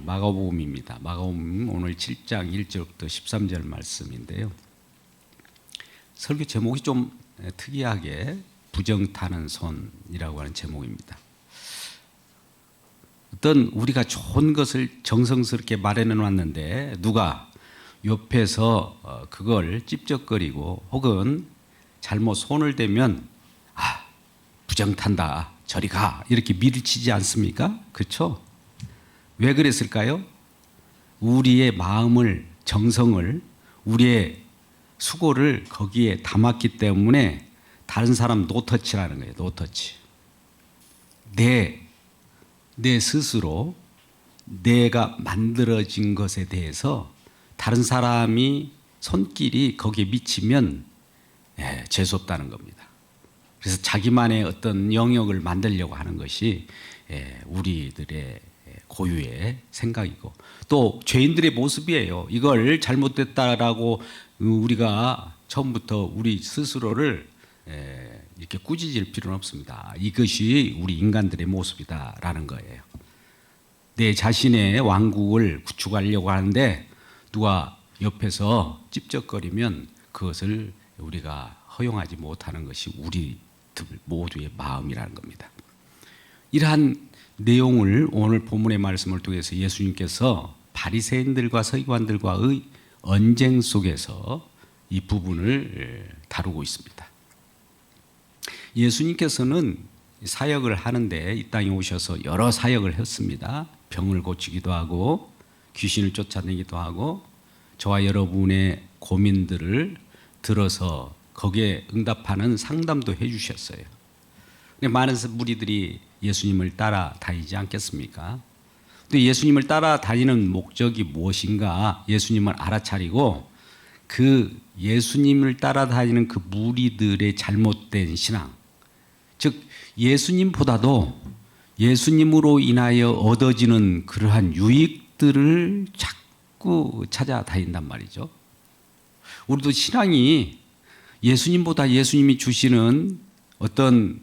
마가복음입니다. 마가복음 오늘 7장 1절부터 13절 말씀인데요. 설교 제목이 좀 특이하게 부정타는 손이라고 하는 제목입니다. 어떤 우리가 좋은 것을 정성스럽게 마련해 놨는데 누가 옆에서 그걸 찝쩍거리고 혹은 잘못 손을 대면 부정탄다, 저리 가, 이렇게 밀치지 않습니까? 그렇죠? 왜 그랬을까요? 우리의 마음을, 정성을, 우리의 수고를 거기에 담았기 때문에 다른 사람 노터치라는 거예요. 노터치. 내 스스로 내가 만들어진 것에 대해서 다른 사람이 손길이 거기에 미치면 재수없다는 겁니다. 그래서 자기만의 어떤 영역을 만들려고 하는 것이 우리들의 고유의 생각이고 또 죄인들의 모습이에요. 이걸 잘못됐다라고 우리가 처음부터 우리 스스로를 이렇게 꾸짖을 필요는 없습니다. 이것이 우리 인간들의 모습이다라는 거예요. 내 자신의 왕국을 구축하려고 하는데 누가 옆에서 찝쩍거리면 그것을 우리가 허용하지 못하는 것이 우리들 모두의 마음이라는 겁니다. 이러한 내용을 오늘 본문의 말씀을 통해서 예수님께서 바리새인들과 서기관들과의 언쟁 속에서 이 부분을 다루고 있습니다. 예수님께서는 사역을 하는데 이 땅에 오셔서 여러 사역을 했습니다. 병을 고치기도 하고 귀신을 쫓아내기도 하고 저와 여러분의 고민들을 들어서 거기에 응답하는 상담도 해주셨어요. 많은 무리들이 예수님을 따라다니지 않겠습니까? 근데 예수님을 따라다니는 목적이 무엇인가 예수님을 알아차리고 그 예수님을 따라다니는 그 무리들의 잘못된 신앙, 즉 예수님보다도 예수님으로 인하여 얻어지는 그러한 유익들을 자꾸 찾아다닌단 말이죠. 우리도 신앙이 예수님보다 예수님이 주시는 어떤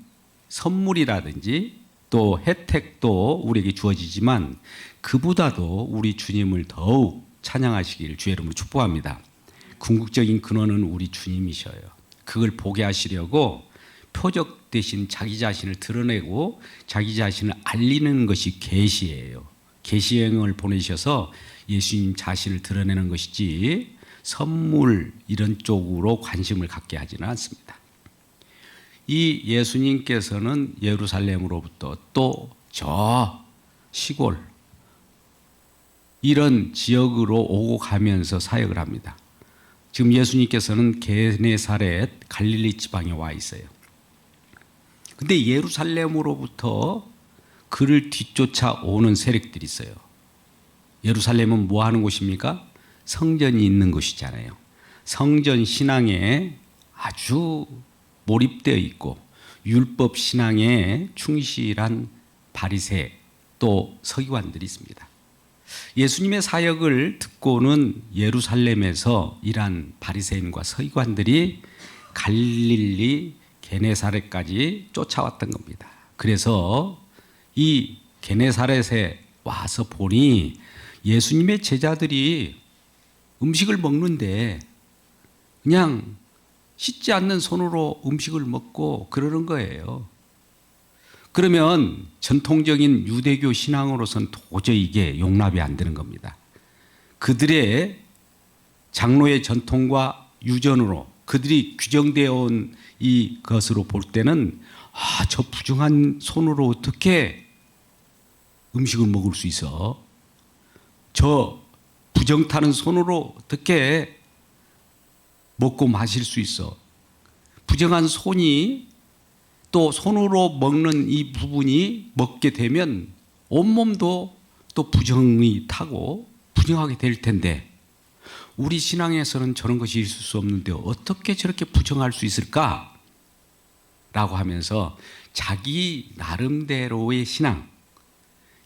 선물이라든지 또 혜택도 우리에게 주어지지만 그보다도 우리 주님을 더욱 찬양하시길 주의 이름으로 축복합니다. 궁극적인 근원은 우리 주님이셔요. 그걸 보게 하시려고 표적 대신 자기 자신을 드러내고 자기 자신을 알리는 것이 계시예요. 계시행을 보내셔서 예수님 자신을 드러내는 것이지 선물 이런 쪽으로 관심을 갖게 하지는 않습니다. 이 예수님께서는 예루살렘으로부터 또 저 시골 이런 지역으로 오고 가면서 사역을 합니다. 지금 예수님께서는 게네사렛 갈릴리 지방에 와 있어요. 근데 예루살렘으로부터 그를 뒤쫓아 오는 세력들이 있어요. 예루살렘은 뭐 하는 곳입니까? 성전이 있는 곳이잖아요. 성전 신앙에 아주 몰입되어 있고 율법 신앙에 충실한 바리새 또 서기관들이 있습니다. 예수님의 사역을 듣고는 예루살렘에서 일한 바리새인과 서기관들이 갈릴리 게네사렛까지 쫓아왔던 겁니다. 그래서 이 게네사렛에 와서 보니 예수님의 제자들이 음식을 먹는데 그냥 씻지 않는 손으로 음식을 먹고 그러는 거예요. 그러면 전통적인 유대교 신앙으로서는 도저히 이게 용납이 안 되는 겁니다. 그들의 장로의 전통과 유전으로 그들이 규정되어 온 이 것으로 볼 때는 저 부정한 손으로 어떻게 음식을 먹을 수 있어? 저 부정타는 손으로 어떻게 먹고 마실 수 있어? 부정한 손이 또 손으로 먹는 이 부분이 먹게 되면 온몸도 또 부정이 타고 부정하게 될 텐데 우리 신앙에서는 저런 것이 있을 수 없는데 어떻게 저렇게 부정할 수 있을까? 라고 하면서 자기 나름대로의 신앙,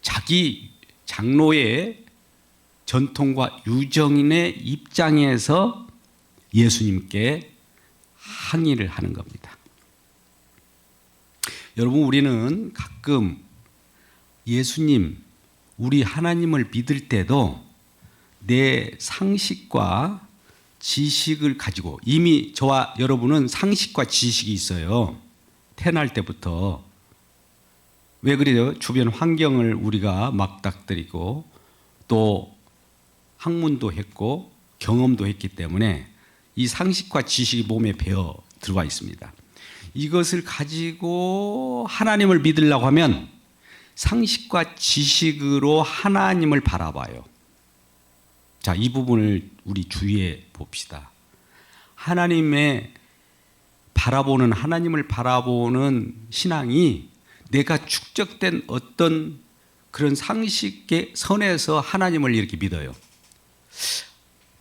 자기 장로의 전통과 유정인의 입장에서 예수님께 항의를 하는 겁니다. 여러분, 우리는 가끔 예수님, 우리 하나님을 믿을 때도 내 상식과 지식을 가지고, 이미 저와 여러분은 상식과 지식이 있어요. 태어날 때부터. 왜 그래요? 주변 환경을 우리가 맞닥뜨리고 또 학문도 했고 경험도 했기 때문에 이 상식과 지식이 몸에 배어 들어와 있습니다. 이것을 가지고 하나님을 믿으려고 하면 상식과 지식으로 하나님을 바라봐요. 자, 이 부분을 우리 주의해 봅시다. 하나님을 바라보는 신앙이 내가 축적된 어떤 그런 상식의 선에서 하나님을 이렇게 믿어요.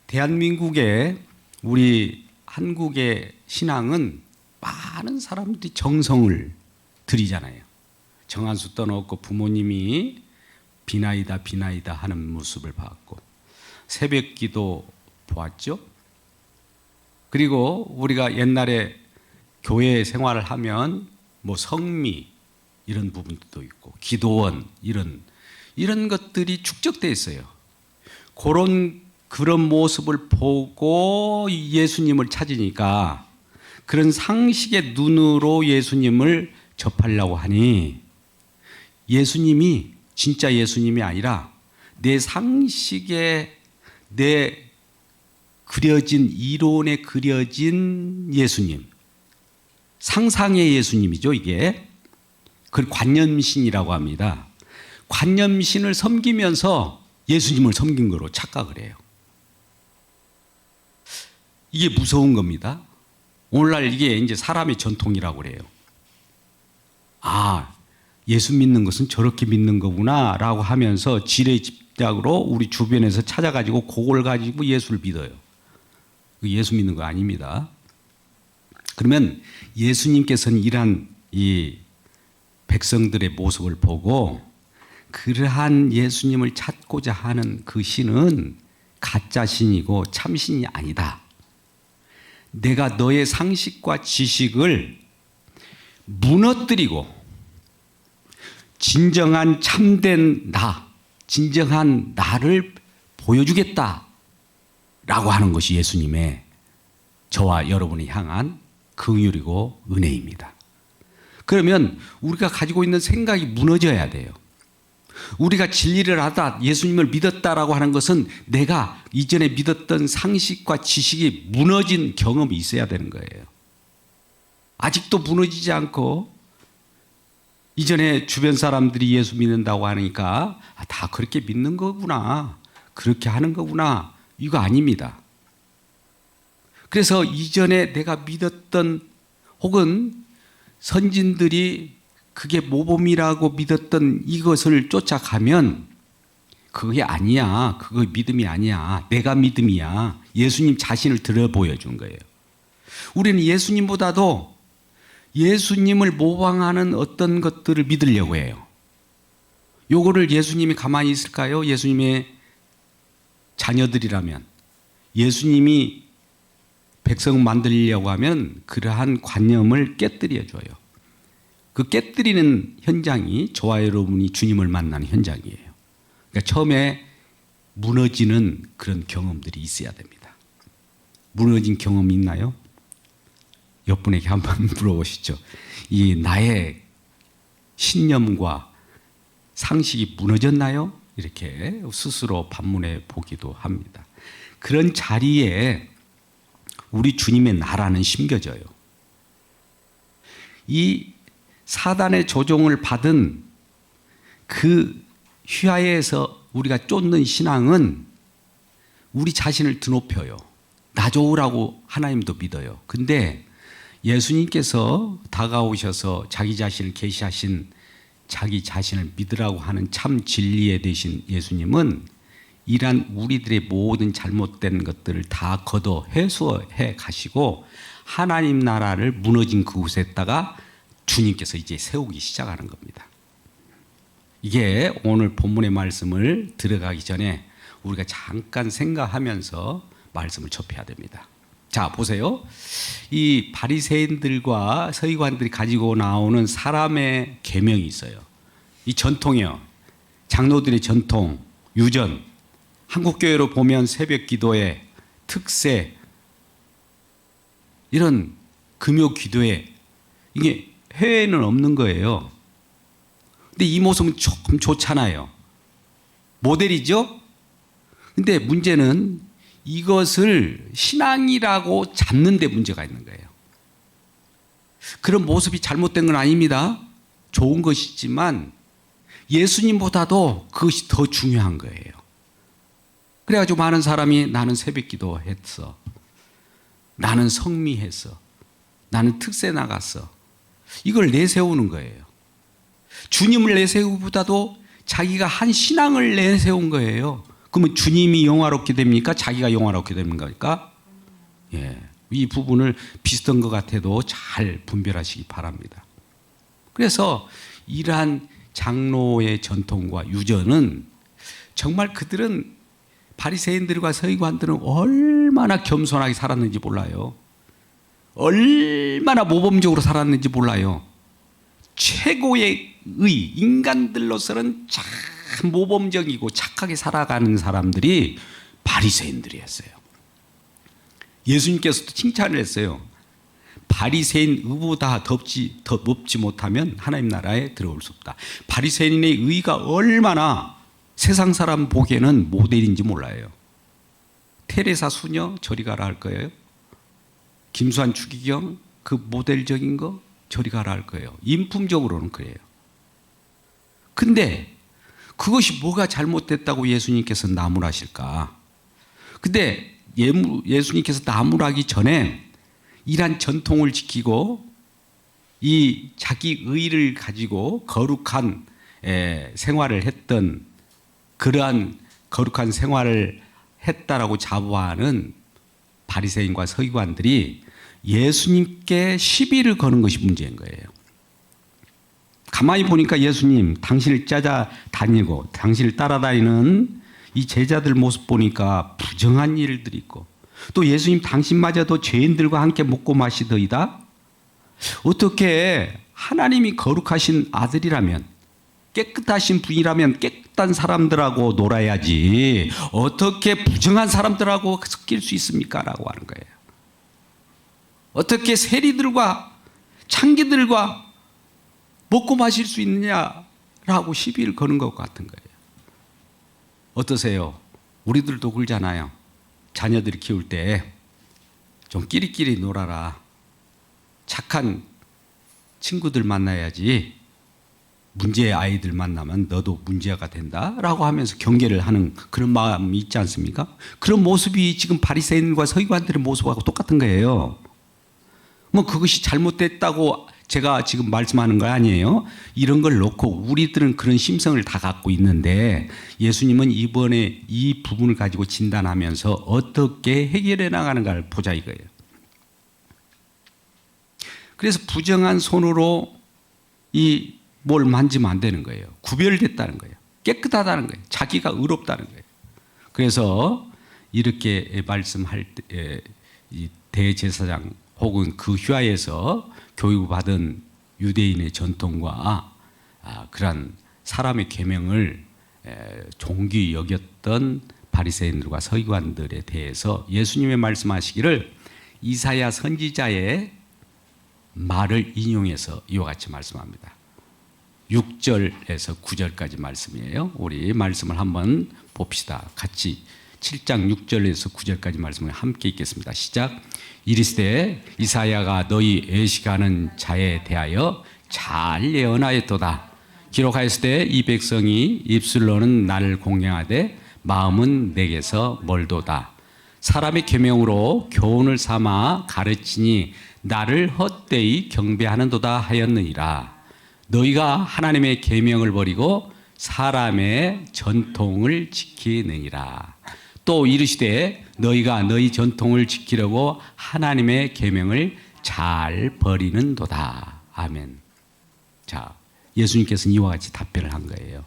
대한민국의 우리 한국의 신앙은 많은 사람들이 정성을 들이잖아요. 정한수 떠놓고 부모님이 비나이다 비나이다 하는 모습을 봤고 새벽기도 보았죠. 그리고 우리가 옛날에 교회 생활을 하면 뭐 성미 이런 부분도 있고 기도원 이런 것들이 축적되어 있어요. 그런 모습을 보고 예수님을 찾으니까 그런 상식의 눈으로 예수님을 접하려고 하니 예수님이 진짜 예수님이 아니라 내 상식에 내 그려진 이론에 그려진 예수님, 상상의 예수님이죠. 이게 그걸 관념신이라고 합니다. 관념신을 섬기면서 예수님을 섬긴 거로 착각을 해요. 이게 무서운 겁니다. 오늘날 이게 이제 사람의 전통이라고 그래요. 아, 예수 믿는 것은 저렇게 믿는 거구나 라고 하면서 지레집작으로 우리 주변에서 찾아가지고 그걸 가지고 예수를 믿어요. 예수 믿는 거 아닙니다. 그러면 예수님께서는 이러한 이 백성들의 모습을 보고 그러한 예수님을 찾고자 하는 그 신은 가짜 신이고 참신이 아니다. 내가 너의 상식과 지식을 무너뜨리고 진정한 참된 진정한 나를 보여주겠다 라고 하는 것이 예수님의 저와 여러분이 향한 긍휼이고 은혜입니다. 그러면 우리가 가지고 있는 생각이 무너져야 돼요. 우리가 진리를 하다 예수님을 믿었다라고 하는 것은 내가 이전에 믿었던 상식과 지식이 무너진 경험이 있어야 되는 거예요. 아직도 무너지지 않고 이전에 주변 사람들이 예수 믿는다고 하니까 다 그렇게 믿는 거구나, 그렇게 하는 거구나, 이거 아닙니다. 그래서 이전에 내가 믿었던 혹은 선진들이 그게 모범이라고 믿었던 이것을 쫓아가면 그게 아니야. 그거 믿음이 아니야. 내가 믿음이야. 예수님 자신을 들어 보여준 거예요. 우리는 예수님보다도 예수님을 모방하는 어떤 것들을 믿으려고 해요. 요거를 예수님이 가만히 있을까요? 예수님의 자녀들이라면, 예수님이 백성 만들려고 하면 그러한 관념을 깨뜨려 줘요. 그 깨뜨리는 현장이 저와 여러분이 주님을 만나는 현장이에요. 그러니까 처음에 무너지는 그런 경험들이 있어야 됩니다. 무너진 경험이 있나요? 옆분에게 한번 물어보시죠. 이 나의 신념과 상식이 무너졌나요? 이렇게 스스로 반문해 보기도 합니다. 그런 자리에 우리 주님의 나라는 심겨져요. 이 사단의 조종을 받은 그 휘하에서 우리가 쫓는 신앙은 우리 자신을 드높여요. 나 좋으라고 하나님도 믿어요. 근데 예수님께서 다가오셔서 자기 자신을 계시하신 자기 자신을 믿으라고 하는 참 진리에 되신 예수님은 이란 우리들의 모든 잘못된 것들을 다 걷어 회수해 가시고 하나님 나라를 무너진 그곳에다가 주님께서 이제 세우기 시작하는 겁니다. 이게 오늘 본문의 말씀을 들어가기 전에 우리가 잠깐 생각하면서 말씀을 접해야 됩니다. 자, 보세요. 이 바리새인들과 서기관들이 가지고 나오는 사람의 계명이 있어요. 이 전통이요. 장로들의 전통, 유전, 한국교회로 보면 새벽 기도회, 특세, 이런 금요 기도회, 이게 해외에는 없는 거예요. 근데 이 모습은 조금 좋잖아요. 모델이죠? 근데 문제는 이것을 신앙이라고 잡는 데 문제가 있는 거예요. 그런 모습이 잘못된 건 아닙니다. 좋은 것이지만 예수님보다도 그것이 더 중요한 거예요. 그래가지고 많은 사람이 나는 새벽 기도했어. 나는 성미했어. 나는 특세 나갔어. 이걸 내세우는 거예요. 주님을 내세우기보다도 자기가 한 신앙을 내세운 거예요. 그러면 주님이 영화롭게 됩니까? 자기가 영화롭게 되는 겁니까? 예, 이 부분을 비슷한 것 같아도 잘 분별하시기 바랍니다. 그래서 이러한 장로의 전통과 유전은 정말 그들은 바리새인들과 서기관들은 얼마나 겸손하게 살았는지 몰라요. 얼마나 모범적으로 살았는지 몰라요. 최고의 인간들로서는 참 모범적이고 착하게 살아가는 사람들이 바리새인들이었어요. 예수님께서도 칭찬을 했어요. 바리새인 의보다 더 높지 못하면 하나님 나라에 들어올 수 없다. 바리새인의 의가 얼마나 세상 사람 보기에는 모델인지 몰라요. 테레사 수녀 저리 가라 할 거예요. 김수환 추기경 그 모델적인 거 저리 가라 할 거예요. 인품적으로는 그래요. 근데 그것이 뭐가 잘못됐다고 예수님께서 나무라실까? 근데 예수님께서 나무라기 전에 이러한 전통을 지키고 이 자기 의를 가지고 거룩한 생활을 했던 그러한 거룩한 생활을 했다라고 자부하는 바리새인과 서기관들이 예수님께 시비를 거는 것이 문제인 거예요. 가만히 보니까 예수님 당신을 찾아다니고 당신을 따라다니는 이 제자들 모습 보니까 부정한 일들이 있고 또 예수님 당신마저도 죄인들과 함께 먹고 마시더이다. 어떻게 하나님이 거룩하신 아들이라면 깨끗하신 분이라면 깨끗한 사람들하고 놀아야지 어떻게 부정한 사람들하고 섞일 수 있습니까? 라고 하는 거예요. 어떻게 세리들과 창기들과 먹고 마실 수 있느냐라고 시비를 거는 것 같은 거예요. 어떠세요? 우리들도 그러잖아요. 자녀들 키울 때 좀 끼리끼리 놀아라. 착한 친구들 만나야지 문제의 아이들 만나면 너도 문제가 된다라고 하면서 경계를 하는 그런 마음이 있지 않습니까? 그런 모습이 지금 바리새인과 서기관들의 모습하고 똑같은 거예요. 뭐 그것이 잘못됐다고 제가 지금 말씀하는 거 아니에요. 이런 걸 놓고 우리들은 그런 심성을 다 갖고 있는데 예수님은 이번에 이 부분을 가지고 진단하면서 어떻게 해결해 나가는가를 보자 이거예요. 그래서 부정한 손으로 이 뭘 만지면 안 되는 거예요. 구별됐다는 거예요. 깨끗하다는 거예요. 자기가 의롭다는 거예요. 그래서 이렇게 말씀할 때 이 대제사장 혹은 그 휘하에서 교육받은 유대인의 전통과 그러한 사람의 계명을 존귀 여겼던 바리새인들과 서기관들에 대해서 예수님의 말씀하시기를 이사야 선지자의 말을 인용해서 이와 같이 말씀합니다. 6절에서 9절까지 말씀이에요. 우리 말씀을 한번 봅시다. 같이 7장 6절에서 9절까지 말씀을 함께 읽겠습니다. 시작. 이르시되 이사야가 너희 애식하는 자에 대하여 잘 예언하였도다. 기록하였으되 이 백성이 입술로는 나를 공경하되 마음은 내게서 멀도다. 사람의 계명으로 교훈을 삼아 가르치니 나를 헛되이 경배하는도다 하였느니라. 너희가 하나님의 계명을 버리고 사람의 전통을 지키느니라. 또 이르시되 너희가 너희 전통을 지키려고 하나님의 계명을 잘 버리는도다. 아멘. 자, 예수님께서는 이와 같이 답변을 한 거예요.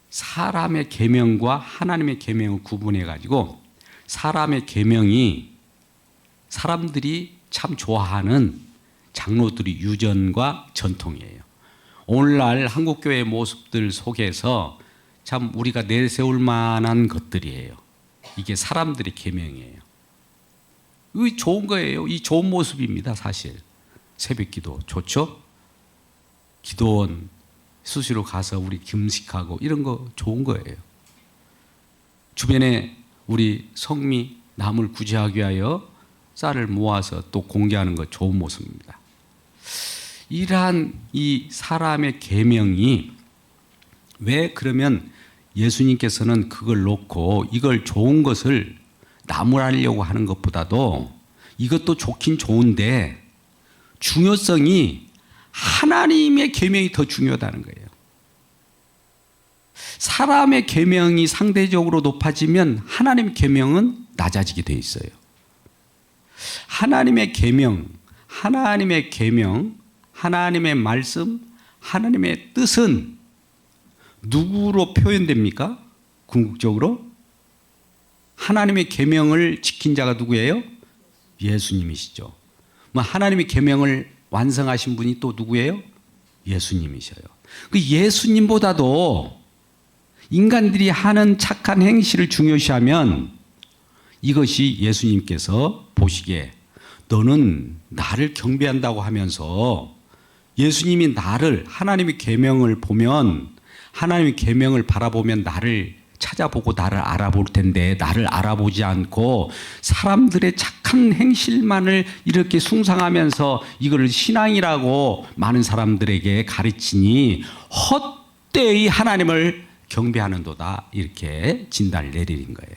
사람의 계명과 하나님의 계명을 구분해 가지고 사람의 계명이 사람들이 참 좋아하는 장로들의 유전과 전통이에요. 오늘날 한국교회의 모습들 속에서 참 우리가 내세울 만한 것들이에요. 이게 사람들의 계명이에요. 이 좋은 거예요. 이 좋은 모습입니다. 사실 새벽기도 좋죠. 기도원 수시로 가서 우리 금식하고 이런 거 좋은 거예요. 주변에 우리 성미 남을 구제하기 위하여 쌀을 모아서 또 공개하는 거 좋은 모습입니다. 이러한 이 사람의 계명이 왜 그러면 예수님께서는 그걸 놓고 이걸 좋은 것을 나무라려고 하는 것보다도 이것도 좋긴 좋은데 중요성이 하나님의 계명이 더 중요하다는 거예요. 사람의 계명이 상대적으로 높아지면 하나님의 계명은 낮아지게 돼 있어요. 하나님의 계명, 하나님의 말씀, 하나님의 뜻은 누구로 표현됩니까? 궁극적으로 하나님의 계명을 지킨 자가 누구예요? 예수님이시죠. 하나님의 계명을 완성하신 분이 또 누구예요? 예수님이셔요. 그 예수님보다도 인간들이 하는 착한 행실을 중요시하면 이것이 예수님께서 보시기에 너는 나를 경배한다고 하면서 예수님이 나를 하나님의 계명을 보면 하나님의 계명을 바라보면 나를 찾아보고 나를 알아볼 텐데 나를 알아보지 않고 사람들의 착한 행실만을 이렇게 숭상하면서 이걸 신앙이라고 많은 사람들에게 가르치니 헛되이 하나님을 경배하는도다 이렇게 진단을 내리는 거예요.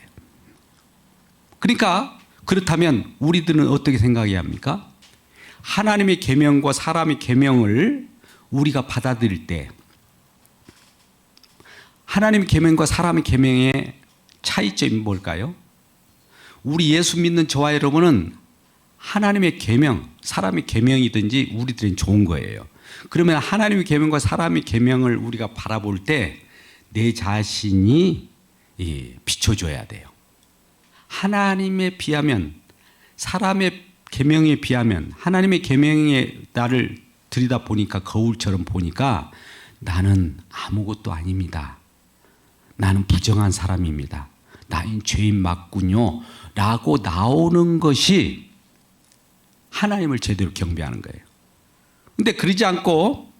그러니까 그렇다면 우리들은 어떻게 생각해야 합니까? 하나님의 계명과 사람의 계명을 우리가 받아들일 때 하나님의 계명과 사람의 계명의 차이점이 뭘까요? 우리 예수 믿는 저와 여러분은 하나님의 계명, 사람의 계명이든지 우리들은 좋은 거예요. 그러면 하나님의 계명과 사람의 계명을 우리가 바라볼 때 내 자신이 비춰줘야 돼요. 하나님에 비하면 사람의 계명에 비하면 하나님의 계명에 나를 들이다 보니까 거울처럼 보니까 나는 아무것도 아닙니다. 나는 부정한 사람입니다. 나는 죄인 맞군요. 라고 나오는 것이 하나님을 제대로 경배하는 거예요. 근데 그러지 않고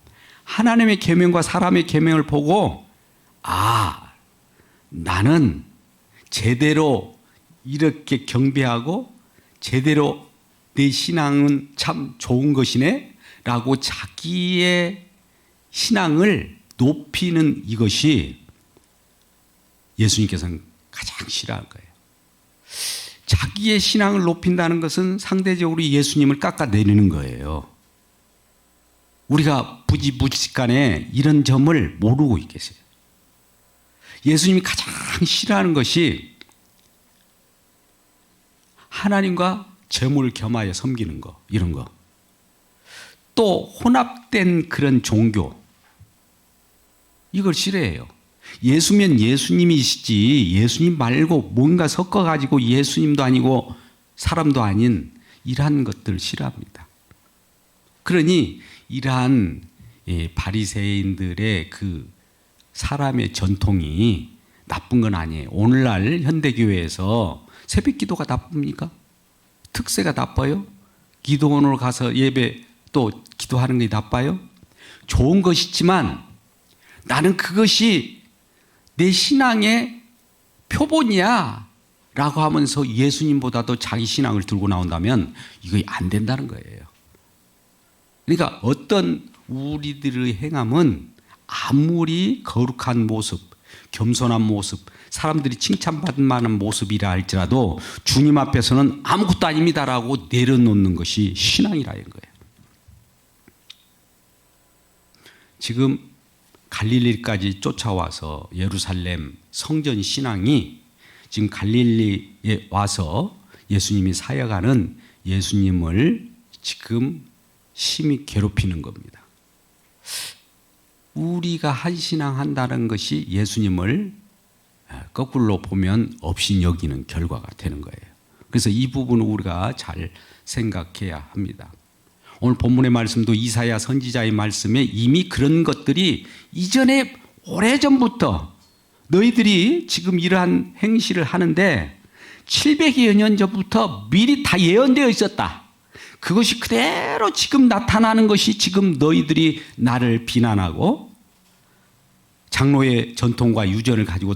하나님의 계명과 사람의 계명을 보고 나는 제대로 이렇게 경배하고 제대로 내 신앙은 참 좋은 것이네 라고 자기의 신앙을 높이는 이것이 예수님께서는 가장 싫어할 거예요. 자기의 신앙을 높인다는 것은 상대적으로 예수님을 깎아내리는 거예요. 우리가 부지부지간에 이런 점을 모르고 있겠어요. 예수님이 가장 싫어하는 것이 하나님과 재물을 겸하여 섬기는 거, 이런 거. 또 혼합된 그런 종교, 이걸 싫어해요. 예수면 예수님이시지 예수님 말고 뭔가 섞어가지고 예수님도 아니고 사람도 아닌 이러한 것들을 싫어합니다. 그러니 이러한 바리새인들의 그 사람의 전통이 나쁜 건 아니에요. 오늘날 현대교회에서 새벽기도가 나쁩니까? 특세가 나빠요? 기도원으로 가서 예배 또 기도하는 게 나빠요? 좋은 것이지만 나는 그것이 내 신앙의 표본이야 라고 하면서 예수님보다도 자기 신앙을 들고 나온다면 이거 안 된다는 거예요. 그러니까 어떤 우리들의 행함은 아무리 거룩한 모습, 겸손한 모습, 사람들이 칭찬받을 만한 모습이라 할지라도 주님 앞에서는 아무것도 아닙니다라고 내려놓는 것이 신앙이라는 거예요. 지금 갈릴리까지 쫓아와서 예루살렘 성전 신앙이 지금 갈릴리에 와서 예수님이 사역하는 예수님을 지금 심히 괴롭히는 겁니다. 우리가 한신앙 한다는 것이 예수님을 거꾸로 보면 없인 여기는 결과가 되는 거예요. 그래서 이 부분을 우리가 잘 생각해야 합니다. 오늘 본문의 말씀도 이사야 선지자의 말씀에 이미 그런 것들이 이전에 오래전부터 너희들이 지금 이러한 행실을 하는데 700여 년 전부터 미리 다 예언되어 있었다. 그것이 그대로 지금 나타나는 것이 지금 너희들이 나를 비난하고 장로의 전통과 유전을 가지고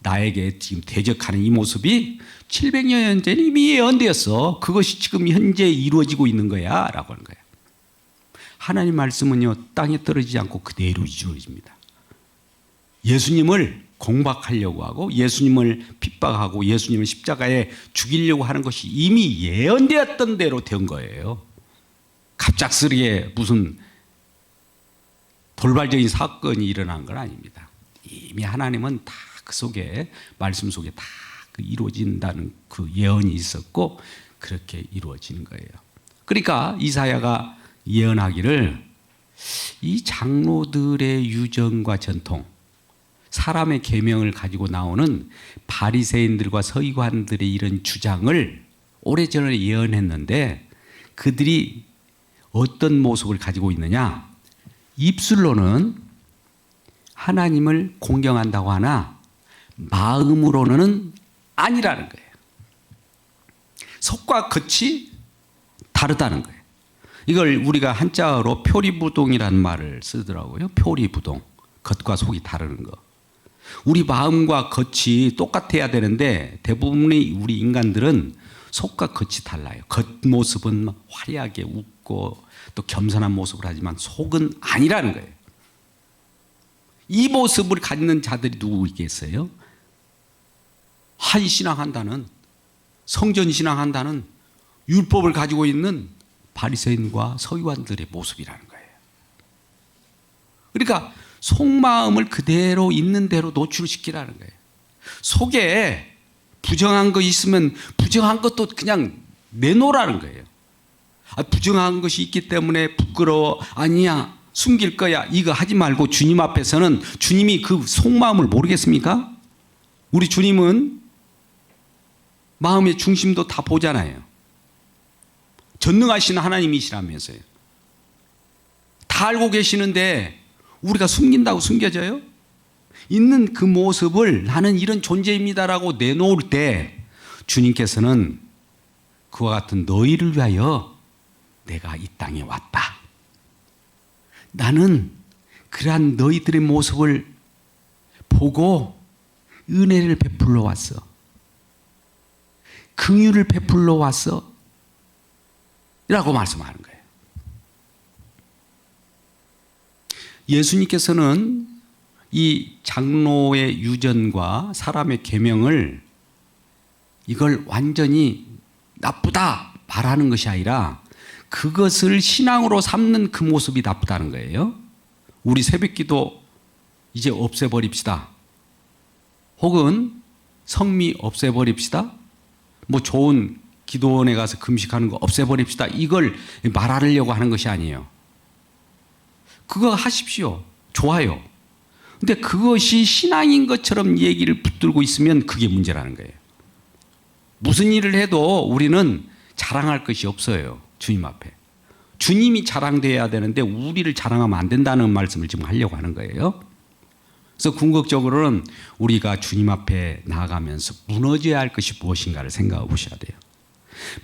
나에게 지금 대적하는 이 모습이 700여 년 전에 이미 예언되었어. 그것이 지금 현재 이루어지고 있는 거야 라고 하는 거예요. 하나님 말씀은요, 땅에 떨어지지 않고 그대로 이루어집니다. 예수님을 공박하려고 하고 예수님을 핍박하고 예수님을 십자가에 죽이려고 하는 것이 이미 예언되었던 대로 된 거예요. 갑작스레 무슨 돌발적인 사건이 일어난 건 아닙니다. 이미 하나님은 다 그 속에 말씀 속에 다 이루어진다는 그 예언이 있었고 그렇게 이루어지는 거예요. 그러니까 이사야가 예언하기를 이 장로들의 유전과 전통, 사람의 계명을 가지고 나오는 바리새인들과 서기관들의 이런 주장을 오래전에 예언했는데 그들이 어떤 모습을 가지고 있느냐? 입술로는 하나님을 공경한다고 하나 마음으로는 아니라는 거예요. 속과 겉이 다르다는 거예요. 이걸 우리가 한자어로 표리부동이라는 말을 쓰더라고요. 표리부동. 겉과 속이 다르는 거. 우리 마음과 겉이 똑같아야 되는데 대부분의 우리 인간들은 속과 겉이 달라요. 겉모습은 화려하게 웃고 또 겸손한 모습을 하지만 속은 아니라는 거예요. 이 모습을 갖는 자들이 누구 있겠어요? 한신앙한다는, 성전신앙한다는 율법을 가지고 있는 바리새인과 서기관들의 모습이라는 거예요. 그러니까 속마음을 그대로 있는 대로 노출시키라는 거예요. 속에 부정한 거 있으면 부정한 것도 그냥 내놓으라는 거예요. 부정한 것이 있기 때문에 부끄러워, 아니야, 숨길 거야, 이거 하지 말고 주님 앞에서는 주님이 그 속마음을 모르겠습니까? 우리 주님은 마음의 중심도 다 보잖아요. 전능하신 하나님이시라면서요. 다 알고 계시는데 우리가 숨긴다고 숨겨져요? 있는 그 모습을 나는 이런 존재입니다라고 내놓을 때 주님께서는 그와 같은 너희를 위하여 내가 이 땅에 왔다. 나는 그러한 너희들의 모습을 보고 은혜를 베풀러 왔어. 긍휼을 베풀러 왔어. 라고 말씀하는 거예요. 예수님께서는 이 장로의 유전과 사람의 계명을 이걸 완전히 나쁘다 말하는 것이 아니라 그것을 신앙으로 삼는 그 모습이 나쁘다는 거예요. 우리 새벽기도 이제 없애버립시다. 혹은 성미 없애버립시다. 뭐 좋은 기도원에 가서 금식하는 거 없애버립시다. 이걸 말하려고 하는 것이 아니에요. 그거 하십시오. 좋아요. 근데 그것이 신앙인 것처럼 얘기를 붙들고 있으면 그게 문제라는 거예요. 무슨 일을 해도 우리는 자랑할 것이 없어요. 주님 앞에. 주님이 자랑돼야 되는데 우리를 자랑하면 안 된다는 말씀을 지금 하려고 하는 거예요. 그래서 궁극적으로는 우리가 주님 앞에 나아가면서 무너져야 할 것이 무엇인가를 생각해 보셔야 돼요.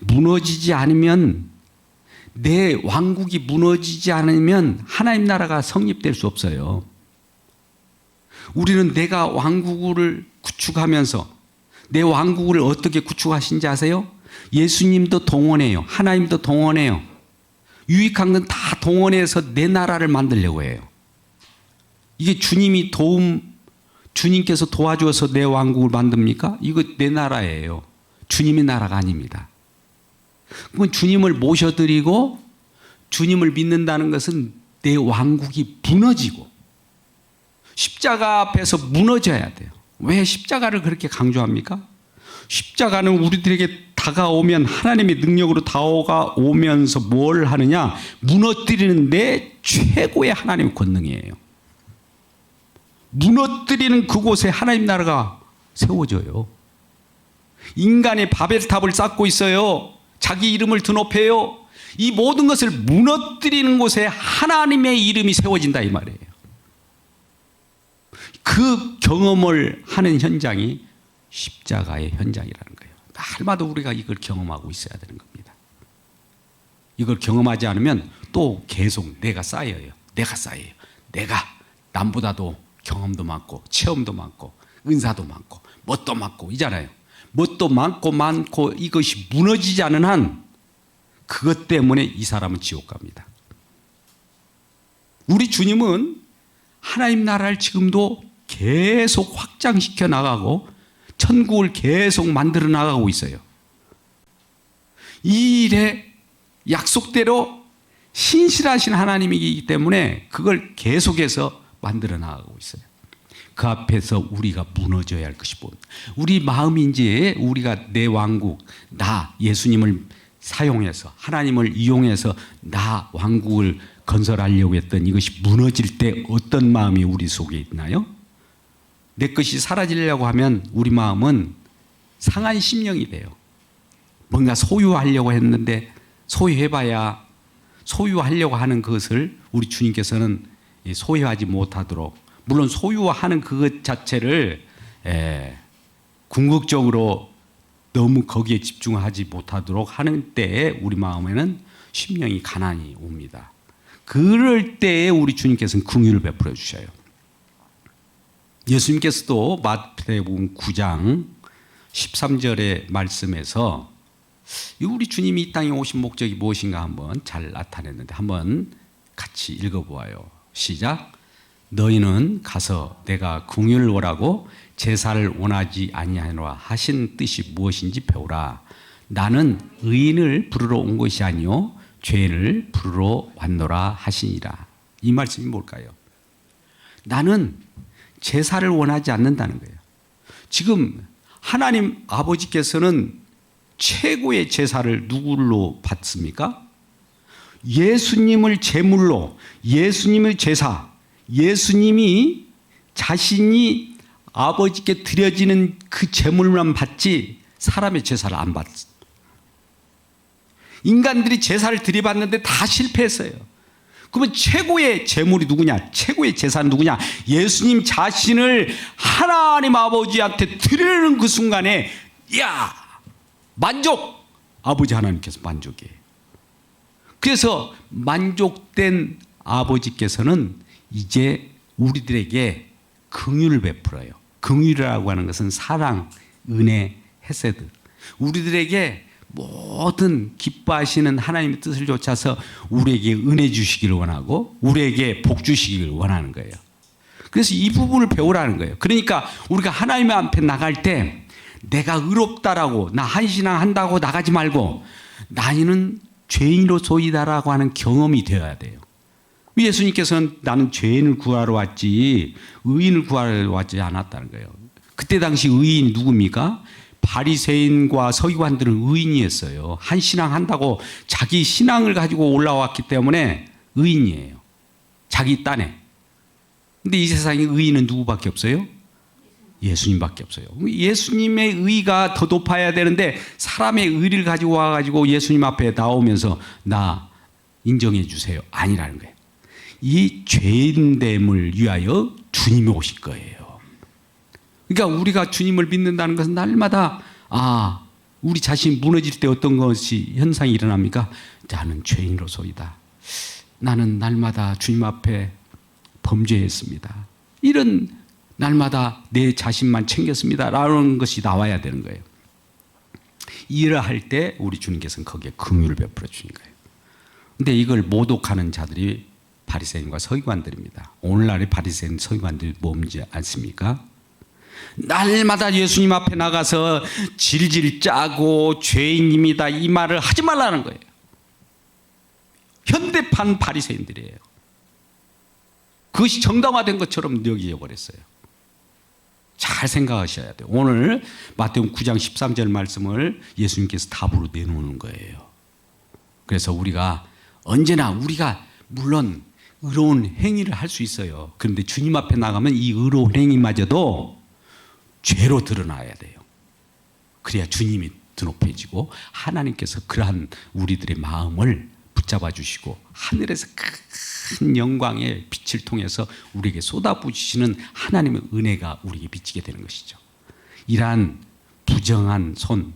무너지지 않으면, 내 왕국이 무너지지 않으면 하나님 나라가 성립될 수 없어요. 우리는 내가 왕국을 구축하면서 내 왕국을 어떻게 구축하신지 아세요? 예수님도 동원해요. 하나님도 동원해요. 유익한 건 다 동원해서 내 나라를 만들려고 해요. 이게 주님께서 도와주어서 내 왕국을 만듭니까? 이거 내 나라예요. 주님의 나라가 아닙니다. 그건 주님을 모셔드리고 주님을 믿는다는 것은 내 왕국이 무너지고 십자가 앞에서 무너져야 돼요. 왜 십자가를 그렇게 강조합니까? 십자가는 우리들에게 다가오면 하나님의 능력으로 다가오면서 뭘 하느냐? 무너뜨리는 내 최고의 하나님의 권능이에요. 무너뜨리는 그곳에 하나님 나라가 세워져요. 인간의 바벨탑을 쌓고 있어요. 자기 이름을 드높여요. 이 모든 것을 무너뜨리는 곳에 하나님의 이름이 세워진다 이 말이에요. 그 경험을 하는 현장이 십자가의 현장이라는 거예요. 날마다 우리가 이걸 경험하고 있어야 되는 겁니다. 이걸 경험하지 않으면 또 계속 내가 쌓여요. 내가 남보다도 경험도 많고 체험도 많고 은사도 많고 뭣도 많고 이잖아요. 뭣도 많고 이것이 무너지지 않은 한 그것 때문에 이 사람은 지옥 갑니다. 우리 주님은 하나님 나라를 지금도 계속 확장시켜 나가고 천국을 계속 만들어 나가고 있어요. 이 일에 약속대로 신실하신 하나님이기 때문에 그걸 계속해서 만들어 나가고 있어요. 그 앞에서 우리가 무너져야 할 것이 뭐? 우리 마음이 이제 우리가 내 왕국, 나 예수님을 사용해서 하나님을 이용해서 나 왕국을 건설하려고 했던 이것이 무너질 때 어떤 마음이 우리 속에 있나요? 내 것이 사라지려고 하면 우리 마음은 상한 심령이 돼요. 뭔가 소유하려고 했는데 소유해봐야 소유하려고 하는 것을 우리 주님께서는 소유하지 못하도록, 물론 소유하는 그것 자체를 궁극적으로 너무 거기에 집중하지 못하도록 하는 때에 우리 마음에는 심령이 가난이 옵니다. 그럴 때에 우리 주님께서는 긍휼을 베풀어 주셔요. 예수님께서도 마태복음 9장 13절의 말씀에서 우리 주님이 이 땅에 오신 목적이 무엇인가 한번 잘 나타냈는데 한번 같이 읽어보아요. 시작. 너희는 가서 내가 긍휼을 원하고 제사를 원하지 아니하노라 하신 뜻이 무엇인지 배우라. 나는 의인을 부르러 온 것이 아니요 죄인을 부르러 왔노라 하시니라. 이 말씀이 뭘까요? 나는 제사를 원하지 않는다는 거예요. 지금 하나님 아버지께서는 최고의 제사를 누구로 받습니까? 예수님을 제물로, 예수님의 제사, 예수님이 자신이 아버지께 드려지는 그 제물만 받지 사람의 제사를 안 받습니다. 인간들이 제사를 드려봤는데 다 실패했어요. 그러면 최고의 제물이 누구냐? 최고의 제사는 누구냐? 예수님 자신을 하나님 아버지한테 드리는 그 순간에 야 만족! 아버지 하나님께서 만족이에요. 그래서 만족된 아버지께서는 이제 우리들에게 긍휼을 베풀어요. 긍휼이라고 하는 것은 사랑, 은혜, 헤세드. 우리들에게 모든 기뻐하시는 하나님의 뜻을 좇아서 우리에게 은혜 주시기를 원하고 우리에게 복 주시기를 원하는 거예요. 그래서 이 부분을 배우라는 거예요. 그러니까 우리가 하나님 앞에 나갈 때 내가 의롭다라고 나 한신앙 한다고 나가지 말고 나는 죄인으로소이다라고 하는 경험이 되어야 돼요. 예수님께서는 나는 죄인을 구하러 왔지 의인을 구하러 왔지 않았다는 거예요. 그때 당시 의인이 누굽니까? 바리새인과 서기관들은 의인이었어요. 한신앙 한다고 자기 신앙을 가지고 올라왔기 때문에 의인이에요. 자기 딴에. 근데 이 세상에 의인은 누구밖에 없어요? 예수님밖에 없어요. 예수님의 의가 더 높아야 되는데 사람의 의를 가지고 와가지고 예수님 앞에 나오면서 나 인정해 주세요. 아니라는 거예요. 이 죄인됨을 위하여 주님이 오실 거예요. 그러니까 우리가 주님을 믿는다는 것은 날마다 우리 자신이 무너질 때 어떤 것이 현상이 일어납니까? 나는 죄인으로소이다. 나는 날마다 주님 앞에 범죄했습니다. 이런 날마다 내 자신만 챙겼습니다. 라는 것이 나와야 되는 거예요. 이러할 때 우리 주님께서는 거기에 긍휼을 베풀어 주신 거예요. 근데 이걸 모독하는 자들이 바리새인과 서기관들입니다. 오늘날의 바리새인 서기관들이 뭔지 아십니까? 날마다 예수님 앞에 나가서 질질 짜고 죄인입니다 이 말을 하지 말라는 거예요. 현대판 바리새인들이에요. 그것이 정당화된 것처럼 여겨버렸어요. 잘 생각하셔야 돼요. 오늘 마태복음 9장 13절 말씀을 예수님께서 답으로 내놓는 거예요. 그래서 우리가 언제나 우리가 물론 의로운 행위를 할 수 있어요. 그런데 주님 앞에 나가면 이 의로운 행위마저도 죄로 드러나야 돼요. 그래야 주님이 드높여지고 하나님께서 그러한 우리들의 마음을 붙잡아 주시고 하늘에서 큰 영광의 빛을 통해서 우리에게 쏟아부으시는 하나님의 은혜가 우리에게 비치게 되는 것이죠. 이러한 부정한 손,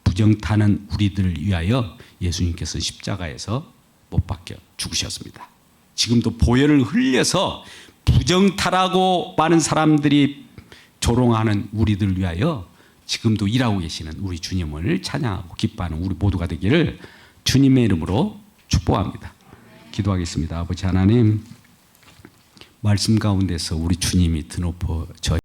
부정타는 우리들을 위하여 예수님께서 십자가에서 못 박혀 죽으셨습니다. 지금도 보혈을 흘려서 부정타라고 많은 사람들이 조롱하는 우리들을 위하여 지금도 일하고 계시는 우리 주님을 찬양하고 기뻐하는 우리 모두가 되기를 주님의 이름으로 축복합니다. 기도하겠습니다. 아버지 하나님, 말씀 가운데서 우리 주님이 드높아져